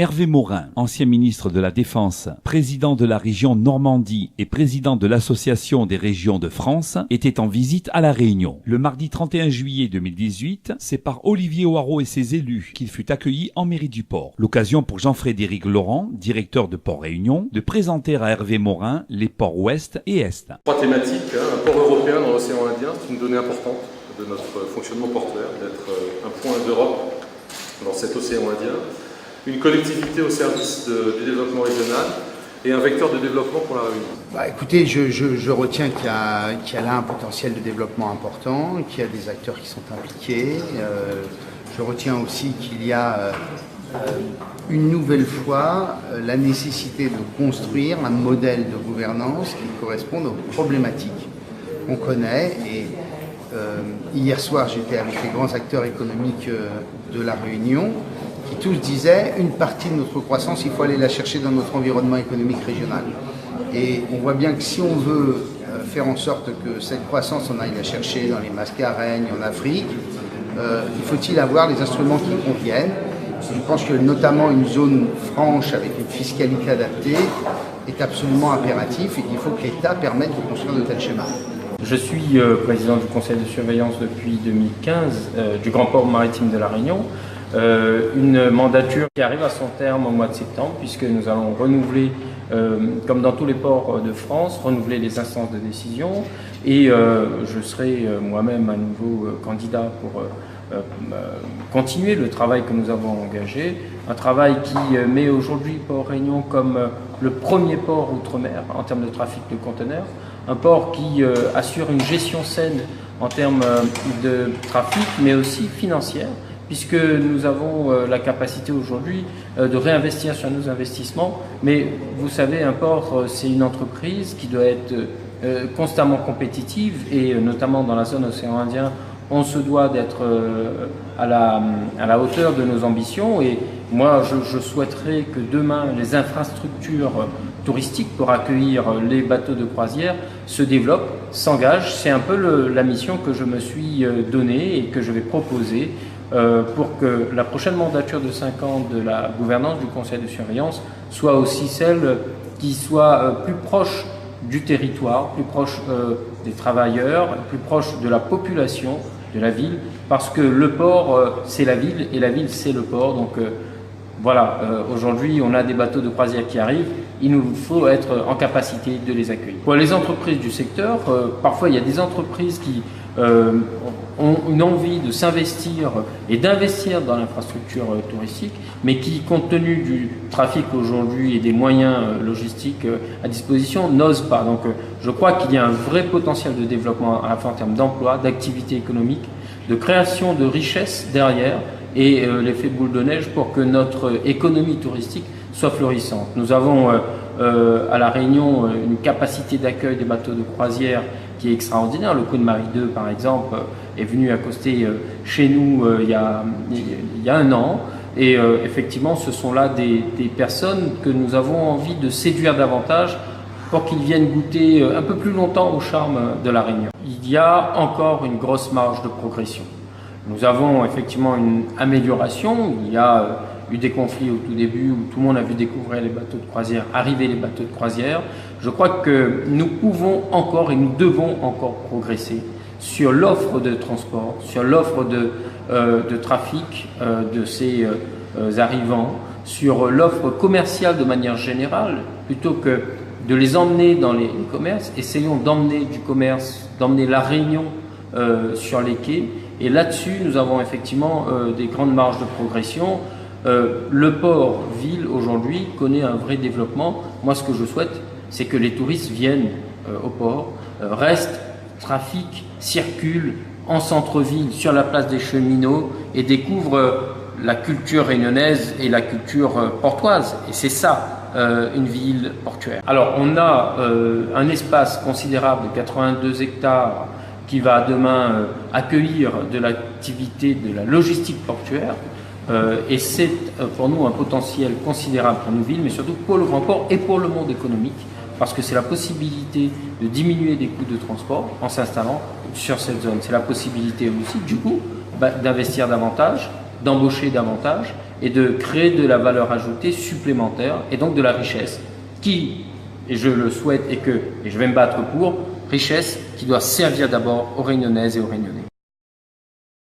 Hervé Morin, ancien ministre de la Défense, président de la région Normandie et président de l'Association des régions de France, était en visite à La Réunion. Le mardi 31 juillet 2018, c'est par Olivier Hoareau et ses élus qu'il fut accueilli en mairie du port. L'occasion pour Jean-Frédéric Laurent, directeur de Port Réunion, de présenter à Hervé Morin les ports ouest et est. Trois thématiques, un port européen dans l'océan Indien, c'est une donnée importante de notre fonctionnement portuaire, d'être un point d'Europe dans cet océan Indien. Une collectivité au service du développement régional et un vecteur de développement pour la Réunion. Écoutez, je retiens qu'il y a là un potentiel de développement important, qu'il y a des acteurs qui sont impliqués. Je retiens aussi qu'il y a une nouvelle fois la nécessité de construire un modèle de gouvernance qui corresponde aux problématiques qu'on connaît. Et hier soir, j'étais avec les grands acteurs économiques de la Réunion, qui tous disaient une partie de notre croissance, il faut aller la chercher dans notre environnement économique régional. Et on voit bien que si on veut faire en sorte que cette croissance, on aille la chercher dans les Mascareignes, en Afrique, il faut-il avoir les instruments qui conviennent. Je pense que notamment une zone franche avec une fiscalité adaptée est absolument impératif et qu'il faut que l'État permette de construire de tels schémas. Je suis président du conseil de surveillance depuis 2015 du Grand Port Maritime de La Réunion. Une mandature qui arrive à son terme au mois de septembre, puisque nous allons renouveler, comme dans tous les ports de France, renouveler les instances de décision, et je serai moi-même à nouveau candidat pour continuer le travail que nous avons engagé, un travail qui met aujourd'hui Port Réunion comme le premier port outre-mer en termes de trafic de conteneurs, un port qui assure une gestion saine en termes de trafic, mais aussi financière, puisque nous avons la capacité aujourd'hui de réinvestir sur nos investissements. Mais vous savez, un port, c'est une entreprise qui doit être constamment compétitive, et notamment dans la zone océan Indien, on se doit d'être à la hauteur de nos ambitions. Et moi, je souhaiterais que demain, les infrastructures touristiques pour accueillir les bateaux de croisière se développent, s'engagent. C'est un peu la mission que je me suis donnée et que je vais proposer pour que la prochaine mandature de 5 ans de la gouvernance du conseil de surveillance soit aussi celle qui soit plus proche du territoire, plus proche des travailleurs, plus proche de la population de la ville, parce que le port c'est la ville et la ville c'est le port. Donc voilà, aujourd'hui on a des bateaux de croisière qui arrivent, il nous faut être en capacité de les accueillir. Pour les entreprises du secteur, parfois il y a des entreprises qui ont une envie de s'investir et d'investir dans l'infrastructure touristique, mais qui, compte tenu du trafic aujourd'hui et des moyens logistiques à disposition, n'osent pas. Donc je crois qu'il y a un vrai potentiel de développement à la fois en termes d'emploi, d'activité économique, de création de richesses derrière, et l'effet boule de neige pour que notre économie touristique soit florissante. Nous avons à La Réunion une capacité d'accueil des bateaux de croisière qui est extraordinaire. Le Queen Mary 2, par exemple, est venu accoster chez nous il y a un an. Et effectivement, ce sont là des personnes que nous avons envie de séduire davantage pour qu'ils viennent goûter un peu plus longtemps au charme de La Réunion. Il y a encore une grosse marge de progression. Nous avons effectivement une amélioration. Il y a eu des conflits au tout début où tout le monde a vu découvrir les bateaux de croisière, arriver les bateaux de croisière. Je crois que nous pouvons encore et nous devons encore progresser sur l'offre de transport, sur l'offre de trafic de ces arrivants, sur l'offre commerciale de manière générale, plutôt que de les emmener dans les commerces. Essayons d'emmener du commerce, d'emmener La Réunion sur les quais. Et là-dessus, nous avons effectivement des grandes marges de progression. Le port-ville aujourd'hui connaît un vrai développement. Moi, ce que je souhaite, c'est que les touristes viennent au port, restent, trafiquent, circulent en centre-ville, sur la place des Cheminots, et découvrent la culture réunionnaise et la culture portoise. Et c'est ça, une ville portuaire. Alors, on a un espace considérable de 82 hectares qui va demain accueillir de l'activité de la logistique portuaire. Et c'est pour nous un potentiel considérable pour nos villes, mais surtout pour le grand port et pour le monde économique, parce que c'est la possibilité de diminuer des coûts de transport en s'installant sur cette zone. C'est la possibilité aussi, du coup, d'investir davantage, d'embaucher davantage et de créer de la valeur ajoutée supplémentaire et donc de la richesse qui, et je le souhaite et je vais me battre pour, richesse qui doit servir d'abord aux Réunionnaises et aux Réunionnais.